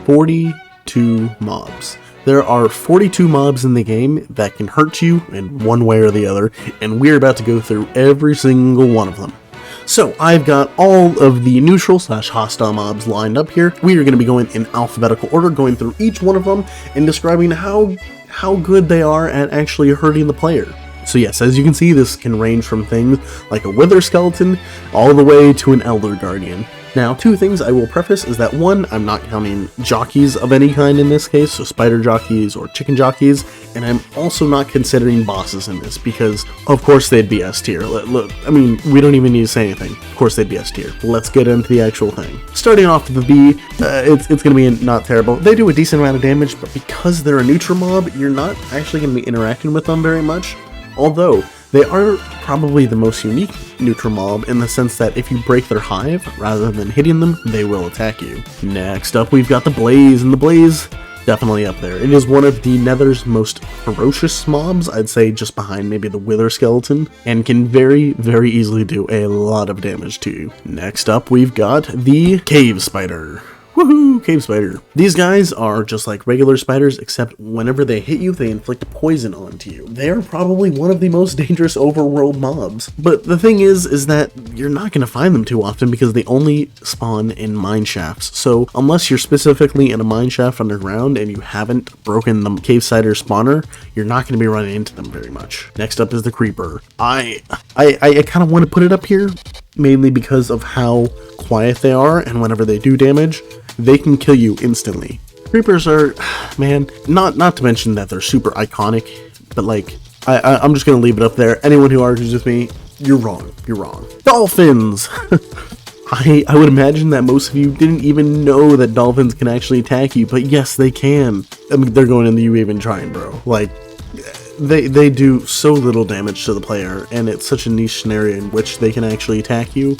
42 mobs. There are 42 mobs in the game that can hurt you in one way or the other, and we're about to go through every single one of them. So I've got all of the neutral / hostile mobs lined up here. We are going to be going in alphabetical order, going through each one of them and describing how good they are at actually hurting the player. So yes, as you can see, this can range from things like a wither skeleton all the way to an elder guardian. Now, two things I will preface is that one, I'm not counting jockeys of any kind in this case, so spider jockeys or chicken jockeys, and I'm also not considering bosses in this because, of course, they'd be S tier. Look, I mean, we don't even need to say anything. Of course, they'd be S tier. Let's get into the actual thing. Starting off with the B, it's going to be not terrible. They do a decent amount of damage, but because they're a neutral mob, you're not actually going to be interacting with them very much. Although, they are probably the most unique neutral mob in the sense that if you break their hive, rather than hitting them, they will attack you. Next up, we've got the Blaze, and the Blaze, definitely up there. It is one of the Nether's most ferocious mobs, I'd say just behind maybe the Wither Skeleton, and can very, very easily do a lot of damage to you. Next up, we've got the Cave Spider. Woohoo! Cave Spider. These guys are just like regular spiders, except whenever they hit you, they inflict poison onto you. They are probably one of the most dangerous overworld mobs. But the thing is that you're not going to find them too often because they only spawn in mine shafts. So unless you're specifically in a mine shaft underground and you haven't broken the Cave Spider spawner, you're not going to be running into them very much. Next up is the Creeper. I kind of want to put it up here, mainly because of how quiet they are, and whenever they do damage, they can kill you instantly. Creepers are, man, not to mention that they're super iconic, but like, I'm just gonna leave it up there. Anyone who argues with me, you're wrong. You're wrong. Dolphins! I would imagine that most of you didn't even know that dolphins can actually attack you, but yes, they can. I mean, they're going in the you even trying, bro. Like, they do so little damage to the player, and it's such a niche scenario in which they can actually attack you.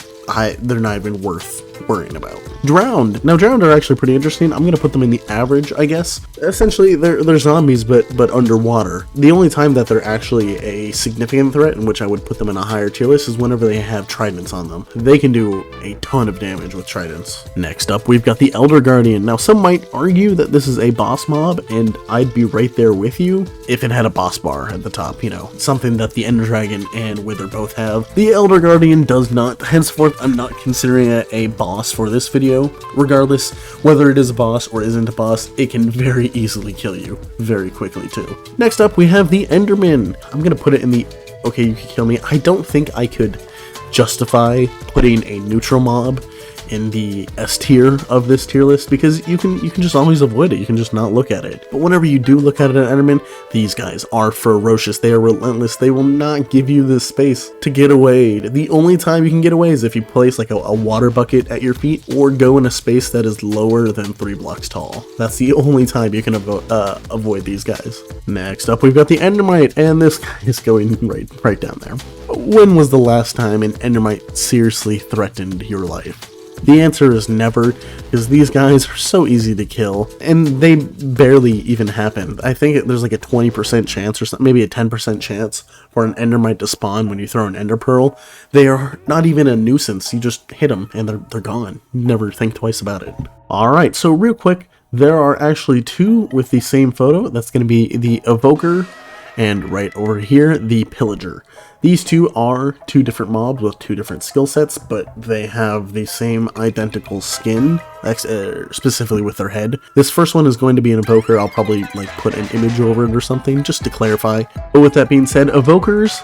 They're not even worth worrying about. Drowned. Now, drowned are actually pretty interesting. I'm going to put them in the average, I guess. Essentially, they're zombies, but underwater. The only time that they're actually a significant threat, in which I would put them in a higher tier list, is whenever they have tridents on them. They can do a ton of damage with tridents. Next up, we've got the Elder Guardian. Now, some might argue that this is a boss mob, and I'd be right there with you if it had a boss bar at the top, you know, something that the Ender Dragon and Wither both have. The Elder Guardian does not. Henceforth, I'm not considering it a boss for this video. Regardless, whether it is a boss or isn't a boss, it can very easily kill you very quickly too. Next up, we have the Enderman. I'm gonna put it in the okay, you can kill me. I don't think I could justify putting a neutral mob in the S tier of this tier list because you can just always avoid it. You can just not look at it. But whenever you do look at an Enderman, these guys are ferocious. They are relentless. They will not give you the space to get away. The only time you can get away is if you place like a water bucket at your feet or go in a space that is lower than 3 blocks tall. That's the only time you can avoid these guys. Next up, we've got the Endermite, and this guy is going right down there. When was the last time an Endermite seriously threatened your life? The answer is never, because these guys are so easy to kill, and they barely even happen. I think there's like a 20% chance or something, maybe a 10% chance for an Endermite to spawn when you throw an Ender Pearl. They are not even a nuisance. You just hit them and they're gone. You never think twice about it. Alright, so real quick, there are actually 2 with the same photo. That's going to be the Evoker, and right over here, the Pillager. These 2 are 2 different mobs with 2 different skill sets, but they have the same identical skin, specifically with their head. This first one is going to be an Evoker. I'll probably like put an image over it or something just to clarify. But with that being said, Evokers,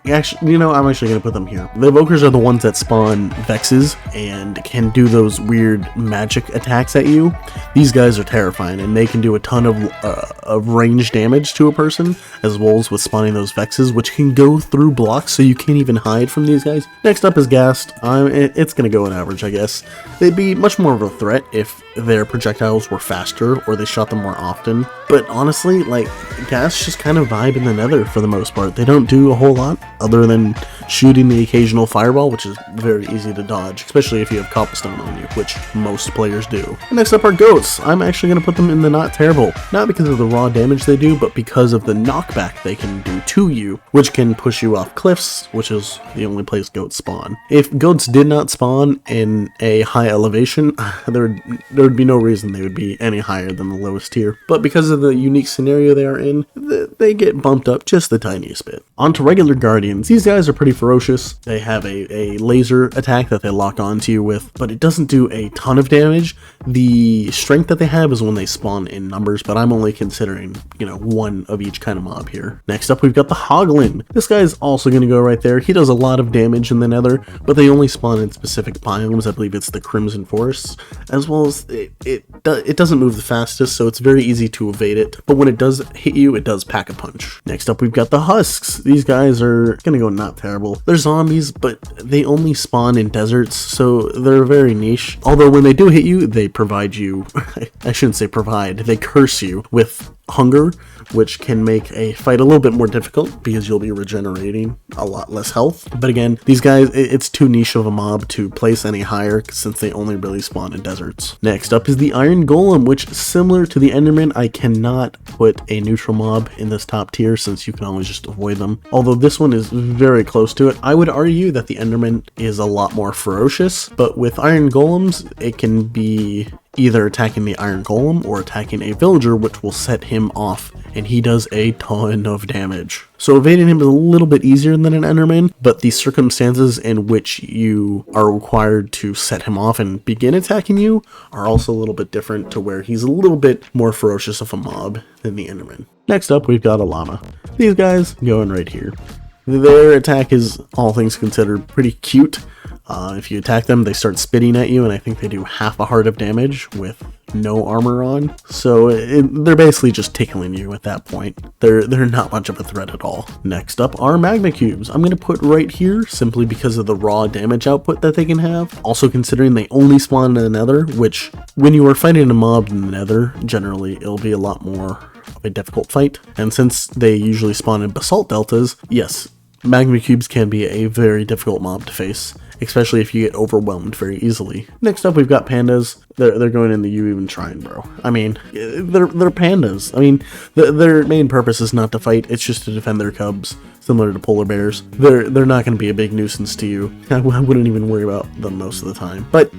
actually, you know, I'm actually going to put them here. The Evokers are the ones that spawn Vexes and can do those weird magic attacks at you. These guys are terrifying, and they can do a ton of range damage to a person, as well as with spawning those Vexes, which can go through blocks, so you can't even hide from these guys. Next up is Ghast. It's going to go in average, I guess. They'd be much more of a threat if their projectiles were faster or they shot them more often. But honestly, like, Ghast just kind of vibe in the nether for the most part. They don't do a whole lot other than shooting the occasional fireball, which is very easy to dodge, especially if you have cobblestone on you, which most players do. And next up are goats. I'm actually going to put them in the not terrible, not because of the raw damage they do, but because of the knockback they can do to you, which can push you off cliffs, which is the only place goats spawn. If goats did not spawn in a high elevation, there would be no reason they would be any higher than the lowest tier, but because of the unique scenario they are in, they get bumped up just the tiniest bit. On to regular guardians. These guys are pretty ferocious. They have a laser attack that they lock onto you with, but it doesn't do a ton of damage. The strength that they have is when they spawn in numbers, but I'm only considering, one of each kind of mob here. Next up, we've got the Hoglin. This guy is also going to go right there. He does a lot of damage in the nether, but they only spawn in specific biomes. I believe it's the Crimson Forests, as well as it doesn't move the fastest, so it's very easy to evade it, but when it does hit you, it does pack a punch. Next up, we've got the Husks. These guys are going to go not terrible. They're zombies, but they only spawn in deserts, so they're very niche. Although when they do hit you, they provide you, I shouldn't say provide, they curse you with hunger, which can make a fight a little bit more difficult because you'll be regenerating a lot less health. But again, these guys, it's too niche of a mob to place any higher since they only really spawn in deserts. Next up is the Iron Golem, which, similar to the Enderman, I cannot put a neutral mob in this top tier since you can always just avoid them. Although this one is very close to it. I would argue that the Enderman is a lot more ferocious, but with Iron Golems, it can be either attacking the Iron Golem or attacking a villager, which will set him off, and he does a ton of damage. So evading him is a little bit easier than an Enderman, but the circumstances in which you are required to set him off and begin attacking you are also a little bit different, to where he's a little bit more ferocious of a mob than the Enderman. Next up, we've got a llama. These guys going right here. Their attack is, all things considered, pretty cute. If you attack them, they start spitting at you, and I think they do half a heart of damage with no armor on. So they're basically just tickling you at that point. They're not much of a threat at all. Next up are magma cubes. I'm going to put right here simply because of the raw damage output that they can have. Also considering they only spawn in the nether, which when you are fighting a mob in the nether, generally it'll be a lot more of a difficult fight. And since they usually spawn in basalt deltas, yes, magma cubes can be a very difficult mob to face, especially if you get overwhelmed very easily. Next up, we've got pandas. They're going in the you even trying, bro. I mean, they're pandas. I mean, their main purpose is not to fight, it's just to defend their cubs, similar to polar bears. They're not going to be a big nuisance to you. I wouldn't even worry about them most of the time. But,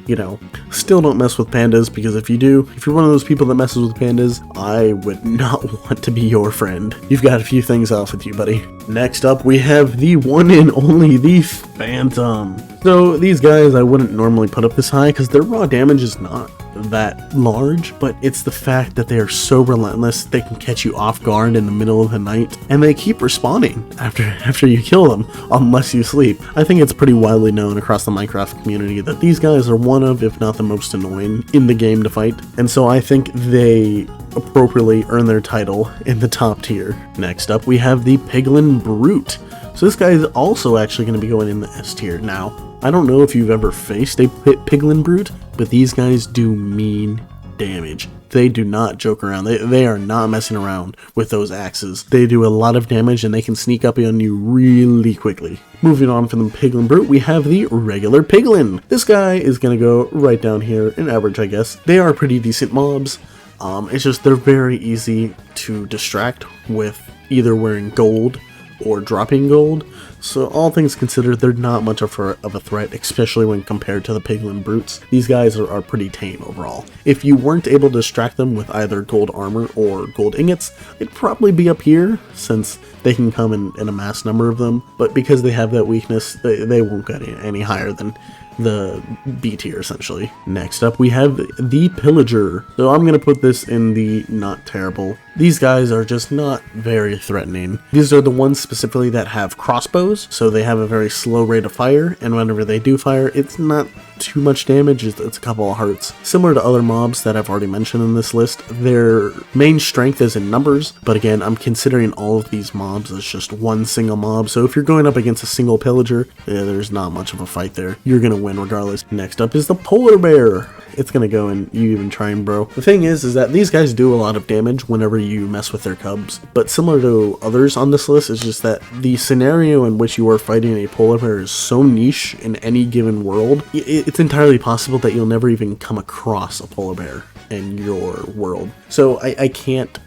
still don't mess with pandas, because if you do, if you're one of those people that messes with pandas, I would not want to be your friend. You've got a few things off with you, buddy. Next up, we have the one and only, the Phantom. So these guys I wouldn't normally put up this high because their raw damage is not that large, but it's the fact that they are so relentless. They can catch you off guard in the middle of the night, and they keep respawning after you kill them unless you sleep. I think it's pretty widely known across the Minecraft community that these guys are one of, if not the most annoying in the game to fight, and so I think they appropriately earn their title in the top tier. Next up, we have the Piglin Brute. So this guy is also actually going to be going in the S tier. Now, I don't know if you've ever faced a Piglin Brute, but these guys do mean damage. They do not joke around. They are not messing around with those axes. They do a lot of damage, and they can sneak up on you really quickly. Moving on from the Piglin Brute, we have the regular Piglin. This guy is going to go right down here in average, I guess. They are pretty decent mobs. It's just they're very easy to distract with either wearing gold or dropping gold, so all things considered, they're not much of a threat, especially when compared to the Piglin Brutes. These guys are pretty tame overall. If you weren't able to distract them with either gold armor or gold ingots, they'd probably be up here, since they can come in a mass number of them, but because they have that weakness, they won't get any higher than the B tier, essentially. Next up, we have the Pillager. So I'm going to put this in the not terrible. These guys are just not very threatening. These are the ones specifically that have crossbows, so they have a very slow rate of fire, and whenever they do fire, it's not too much damage, it's a couple of hearts. Similar to other mobs that I've already mentioned in this list, their main strength is in numbers, but again, I'm considering all of these mobs as just one single mob, so if you're going up against a single pillager, there's not much of a fight there. You're gonna win regardless. Next up is the polar bear. it's gonna go and you even try and bro. The thing is that these guys do a lot of damage whenever you mess with their cubs, but similar to others on this list, it's just that the scenario in which you are fighting a polar bear is so niche in any given world, it's entirely possible that you'll never even come across a polar bear in your world. So I can't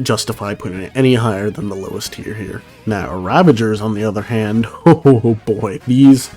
justify putting it any higher than the lowest tier here. Now, Ravagers, on the other hand, oh boy, these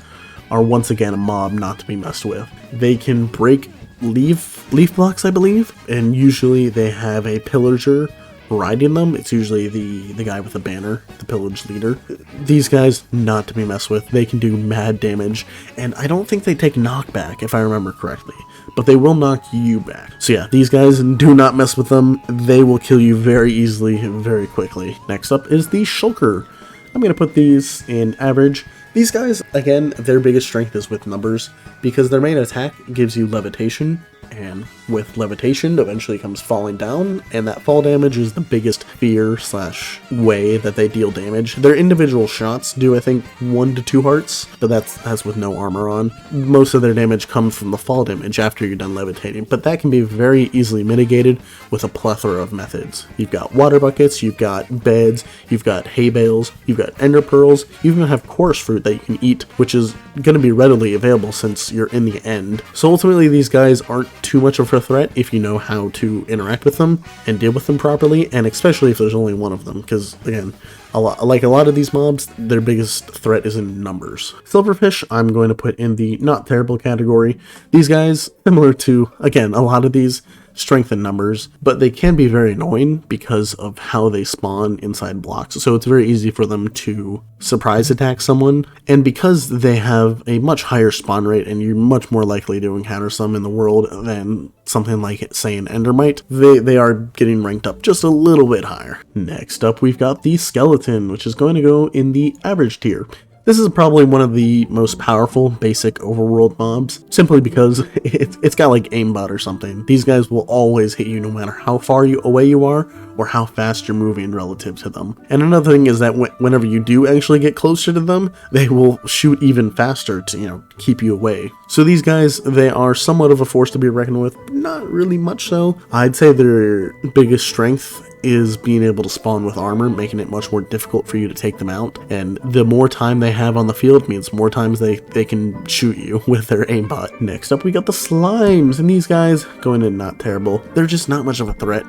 are once again a mob not to be messed with. They can break leaf blocks, I believe, and usually they have a pillager riding them. It's usually the guy with the banner, the pillage leader. These guys not to be messed with. They can do mad damage, and I don't think they take knockback if I remember correctly, but they will knock you back. So yeah, these guys, do not mess with them. They will kill you very easily, very quickly. Next up is the Shulker. I'm going to put these in average. These guys, again, their biggest strength is with numbers, because their main attack gives you levitation, and with levitation eventually comes falling down, and that fall damage is the biggest fear / way that they deal damage. Their individual shots do, I think, 1 to 2 hearts, but that's with no armor on. Most of their damage comes from the fall damage after you're done levitating, but that can be very easily mitigated with a plethora of methods. You've got water buckets, you've got beds, you've got hay bales, you've got ender pearls, you even have chorus fruit that you can eat, which is going to be readily available since you're in the end. So ultimately, these guys aren't too much of a threat if you know how to interact with them and deal with them properly, and especially if there's only one of them, because again, like a lot of these mobs, their biggest threat is in numbers. Silverfish, I'm going to put in the not terrible category. These guys, similar to, again, a lot of these, strength in numbers, but they can be very annoying because of how they spawn inside blocks. So it's very easy for them to surprise attack someone, and because they have a much higher spawn rate and you're much more likely to encounter some in the world than something like, say, an endermite, they are getting ranked up just a little bit higher. Next up, we've got the skeleton, which is going to go in the average tier. This is probably one of the most powerful basic overworld mobs, simply because it's got like aimbot or something. These guys will always hit you no matter how far away you are or how fast you're moving relative to them. And another thing is that whenever you do actually get closer to them, they will shoot even faster to, keep you away. So these guys, they are somewhat of a force to be reckoned with, but not really much so. I'd say their biggest strength is being able to spawn with armor, making it much more difficult for you to take them out, and the more time they have on the field means more times they can shoot you with their aimbot. Next up, we got the slimes, and these guys, going in not terrible, they're just not much of a threat.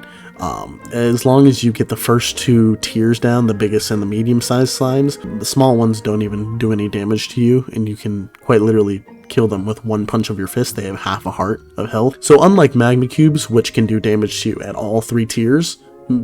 As long as you get the first 2 tiers down, the biggest and the medium-sized slimes, the small ones don't even do any damage to you, and you can quite literally kill them with one punch of your fist. They have half a heart of health. So unlike magma cubes, which can do damage to you at all 3 tiers,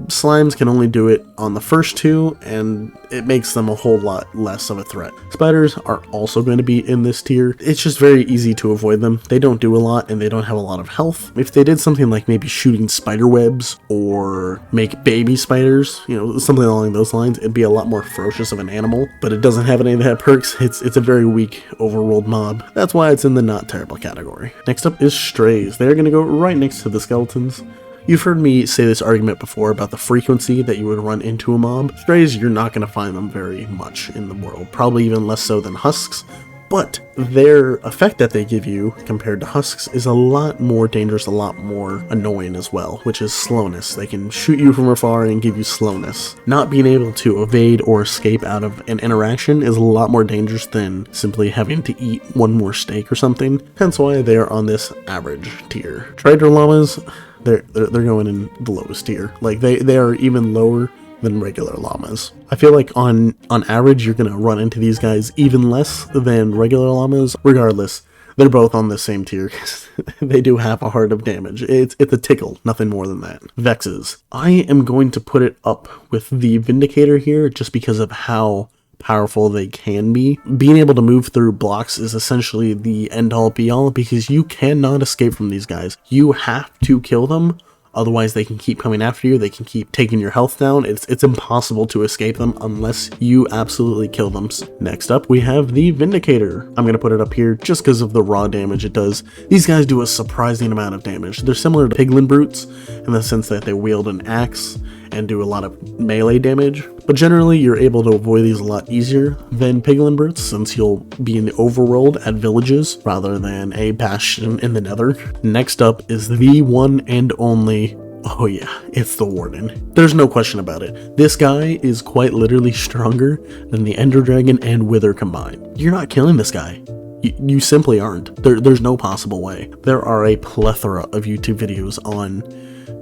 slimes can only do it on the first 2, and it makes them a whole lot less of a threat. Spiders are also going to be in this tier. It's just very easy to avoid them. They don't do a lot, and they don't have a lot of health. If they did something like maybe shooting spider webs or make baby spiders, something along those lines, it'd be a lot more ferocious of an animal, but it doesn't have any of that perks. It's a very weak overworld mob. That's why it's in the not terrible category. Next up is strays. They're going to go right next to the skeletons. You've heard me say this argument before about the frequency that you would run into a mob. Strays, you're not going to find them very much in the world, probably even less so than husks, but their effect that they give you compared to husks is a lot more dangerous, a lot more annoying as well, which is slowness. They can shoot you from afar and give you slowness. Not being able to evade or escape out of an interaction is a lot more dangerous than simply having to eat one more steak or something, hence why they are on this average tier. Trader llamas, they're going in the lowest tier. Like they are even lower than regular llamas. I feel like on average you're gonna run into these guys even less than regular llamas. Regardless, they're both on the same tier because they do half a heart of damage. It's a tickle, nothing more than that. Vexes. I am going to put it up with the Vindicator here just because of how powerful they can be. Being able to move through blocks is essentially the end-all be-all because you cannot escape from these guys. You have to kill them, otherwise they can keep coming after you, they can keep taking your health down. It's impossible to escape them unless you absolutely kill them. Next up, we have the Vindicator. I'm going to put it up here just because of the raw damage it does. These guys do a surprising amount of damage. They're similar to Piglin brutes in the sense that they wield an axe and do a lot of melee damage, But generally, you're able to avoid these a lot easier than piglin brutes, since you'll be in the overworld at villages rather than a bastion in the nether. Next up is the one and only, oh yeah, it's the warden. There's no question about it. This guy is quite literally stronger than the ender dragon and wither combined. You're not killing this guy. You simply aren't. There's no possible way. There are a plethora of YouTube videos on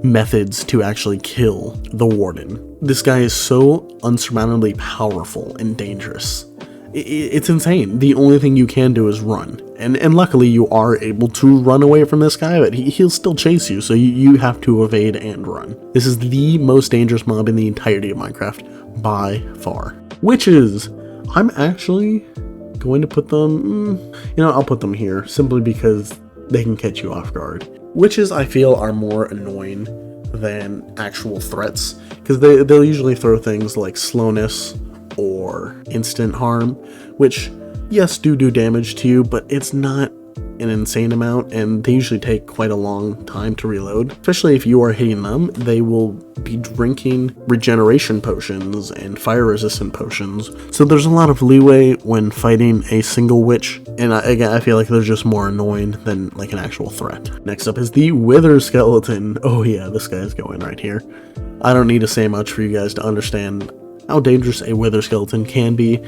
methods to actually kill the warden. This guy is so unsurmountably powerful and dangerous. It's insane. The only thing you can do is run. And luckily you are able to run away from this guy, but he'll still chase you, so you have to evade and run. This is the most dangerous mob in the entirety of Minecraft, by far. Witches! I'm actually going to put them, I'll put them here, simply because they can catch you off guard. Witches, I feel, are more annoying than actual threats, because they'll usually throw things like slowness or instant harm, which, yes, do damage to you, but it's not an insane amount, and they usually take quite a long time to reload. Especially if you are hitting them, they will be drinking regeneration potions and fire resistant potions, so there's a lot of leeway when fighting a single witch, and again, I feel like they're just more annoying than like an actual threat. Next up is the wither skeleton. Oh yeah, this guy's going right here. I don't need to say much for you guys to understand how dangerous a wither skeleton can be.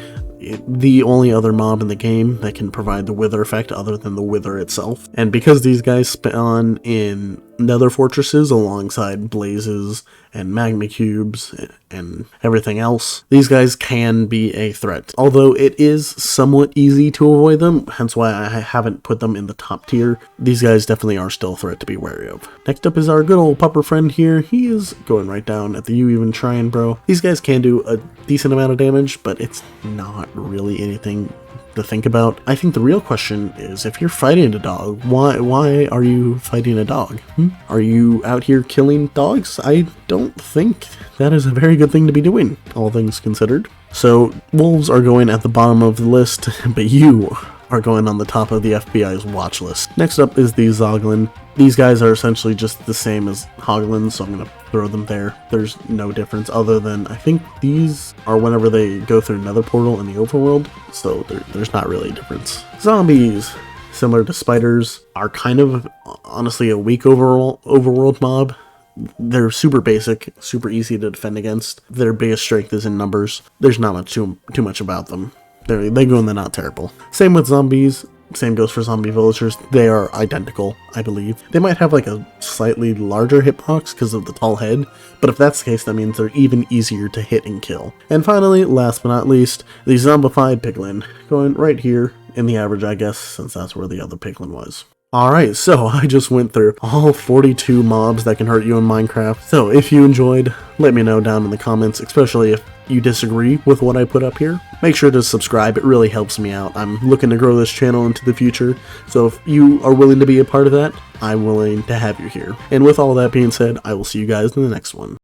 The only other mob in the game that can provide the wither effect other than the wither itself. And because these guys spawn in nether fortresses alongside blazes and magma cubes and everything else, these guys can be a threat. Although it is somewhat easy to avoid them, hence why I haven't put them in the top tier, these guys definitely are still a threat to be wary of. Next up is our good old pupper friend here. He is going right down at the you even trying, bro. These guys can do a decent amount of damage, but it's not really anything to think about. I think the real question is, if you're fighting a dog, why are you fighting a dog? Are you out here killing dogs? I don't think that is a very good thing to be doing, all things considered. So wolves are going at the bottom of the list, but you are going on the top of the FBI's watch list. Next up is the Zoglin. These guys are essentially just the same as Hoglins, so I'm going to throw them there. There's no difference other than I think these are whenever they go through another portal in the overworld, so there's not really a difference. Zombies, similar to spiders, are kind of honestly a weak overworld mob. They're super basic, super easy to defend against. Their biggest strength is in numbers. There's not much too much about them. They go in the not terrible. Same with zombies. Same goes for zombie villagers. They are identical, I believe. They might have like a slightly larger hitbox because of the tall head, but if that's the case, that means they're even easier to hit and kill. And finally, last but not least, the zombified piglin, going right here in the average, I guess, since that's where the other piglin was. Alright, so I just went through all 42 mobs that can hurt you in Minecraft. So if you enjoyed, let me know down in the comments, especially if you disagree with what I put up here. Make sure to subscribe, it really helps me out. I'm looking to grow this channel into the future, so if you are willing to be a part of that, I'm willing to have you here. And with all that being said, I will see you guys in the next one.